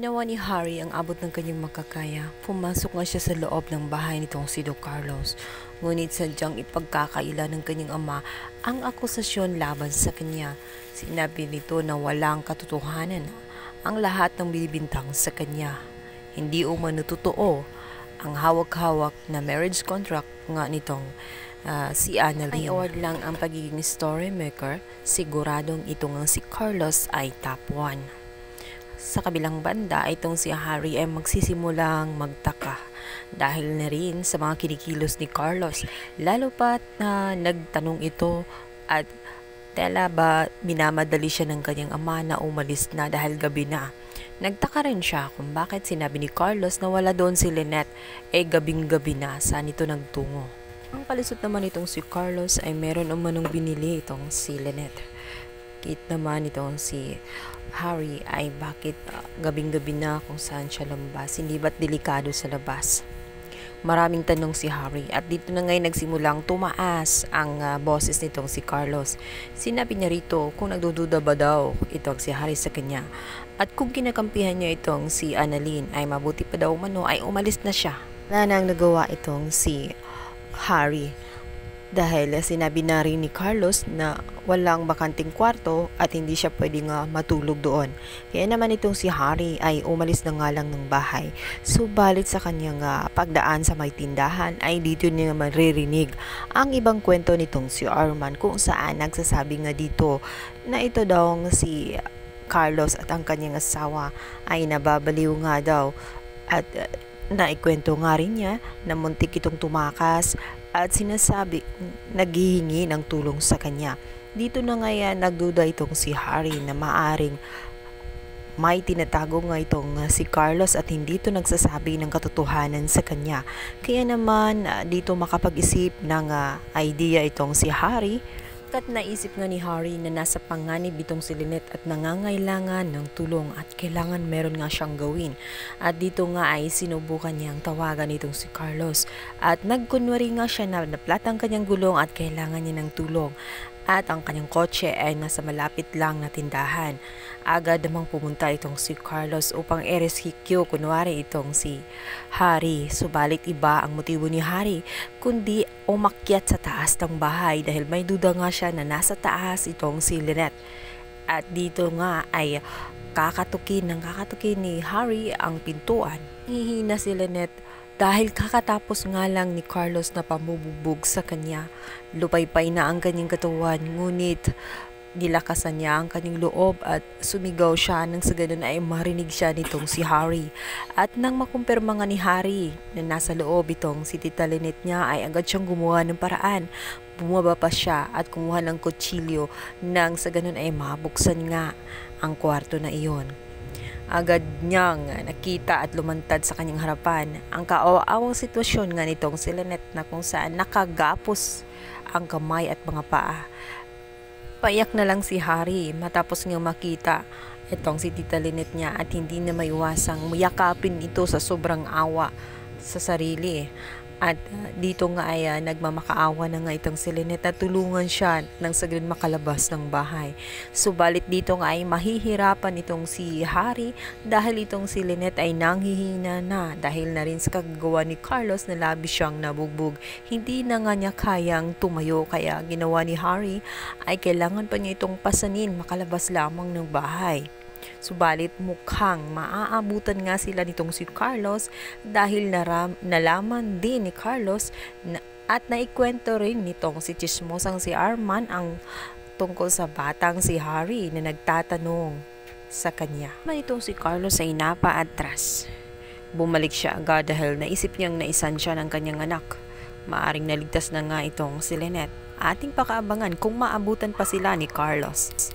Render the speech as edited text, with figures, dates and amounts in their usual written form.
Ginawa ni Harry ang abot ng kanyang makakaya. Pumasok nga siya sa loob ng bahay nitong si Don Carlos. Ngunit sadyang ipagkakaila ng kanyang ama ang akusasyon laban sa kanya. Sinabi nito na walang katotohanan ang lahat ng binibintang sa kanya. Hindi umano totoo ang hawak-hawak na marriage contract nga nitong si Annalyn. Ay award lang ang pagiging story maker, siguradong itong si Carlos ay top 1. Sa kabilang banda, itong si Harry ay magsisimulang magtaka dahil na rin sa mga kinikilos ni Carlos, lalo pat na nagtanong ito at tela ba minamadali siya ng kanyang ama na umalis na dahil gabi na. Nagtaka rin siya kung bakit sinabi ni Carlos na wala doon si Lynette, gabing-gabi na saan ito nagtungo. Ang palisot naman itong si Carlos ay meron umanong binili itong si Lynette. Kit naman itong si Harry ay bakit gabing-gabi na kung saan siya lumabas, hindi ba't delikado sa labas. Maraming tanong si Harry at dito na ngayon nagsimulang tumaas ang boses nitong si Carlos. Sinabi niya rito kung nagdududa ba daw itong si Harry sa kanya at kung kinakampihan niya itong si Annalyn ay mabuti pa daw umano ay umalis na siya. Wala nang nagawa itong si Harry dahil sinabi na rin ni Carlos na walang bakanting kwarto at hindi siya pwedeng matulog doon. Kaya naman itong si Harry ay umalis na nga lang ng bahay. Subalit sa kanyang pagdaan sa may tindahan ay dito niya maririnig ang ibang kwento nitong si Arman kung saan nagsasabi nga dito na ito daw si Carlos at ang kanyang asawa ay nababaliw nga daw at naikwento nga rin niya na muntik itong tumakas at sinasabi naghihingi ng tulong sa kanya. Dito na ngayon nagduda itong si Harry na maaring may tinatago nga itong si Carlos at hindi ito nagsasabi ng katotohanan sa kanya. Kaya naman dito makapag-isip ng idea itong si Harry. At naisip nga ni Harry na nasa panganib itong si Lynette at nangangailangan ng tulong at kailangan meron nga siyang gawin. At dito nga ay sinubukan niyang tawagan itong si Carlos at nagkunwari nga siya na naplatang kanyang gulong at kailangan niya ng tulong. At ang kanyang kotse ay nasa malapit lang na tindahan. Agad namang pumunta itong si Carlos upang i-rescue kunwari itong si Harry. Subalit iba ang motibo ni Harry kundi umakyat sa taas ng bahay dahil may duda nga siya na nasa taas itong si Lynette. At dito nga ay kakatukin ni Harry ang pintuan. Hihina si Lynette dahil kakatapos nga lang ni Carlos na pamububog sa kanya. Lupaypay na ang kanyang katawan ngunit nilakasan niya ang kanyang loob at sumigaw siya nang sa ganun ay marinig siya nitong si Harry. At nang makumpirma nga ni Harry na nasa loob itong si Tita Lynette niya ay agad siyang gumawa ng paraan. Bumaba pa siya at kumuha ng kutsilyo nang sa ganun ay mabuksan nga ang kwarto na iyon. Agad niyang nakita at lumantad sa kanyang harapan ang kaawa-awang sitwasyon nga nitong si Lynette na kung saan nakagapos ang kamay at mga paa. Paiyak na lang si Harry matapos niyang makita itong si Tita Lynette niya at hindi na maiwasang yakapin ito sa sobrang awa sa sarili. At dito nga ay nagmamakaawa na nga itong si Lynette at tulungan siya nang sa ganun makalabas ng bahay. Subalit dito nga ay mahihirapan itong si Harry dahil itong si Lynette ay nanghihina na dahil na rin sa kagagawa ni Carlos na labis siyang nabugbog. Hindi na nga niya kayang tumayo kaya ginawa ni Harry ay kailangan pa niya itong pasanin makalabas lamang ng bahay. Subalit mukhang maaabutan nga sila nitong si Carlos dahil nalaman din ni Carlos at naikwento rin nitong si Chismosang si Arman ang tungkol sa batang si Harry na nagtatanong sa kanya. Itong si Carlos ay napaatras. Bumalik siya agad dahil naisip niyang naisan siya ng kanyang anak. Maaring naligtas na nga itong si Lynette. Ating pakaabangan kung maabutan pa sila ni Carlos.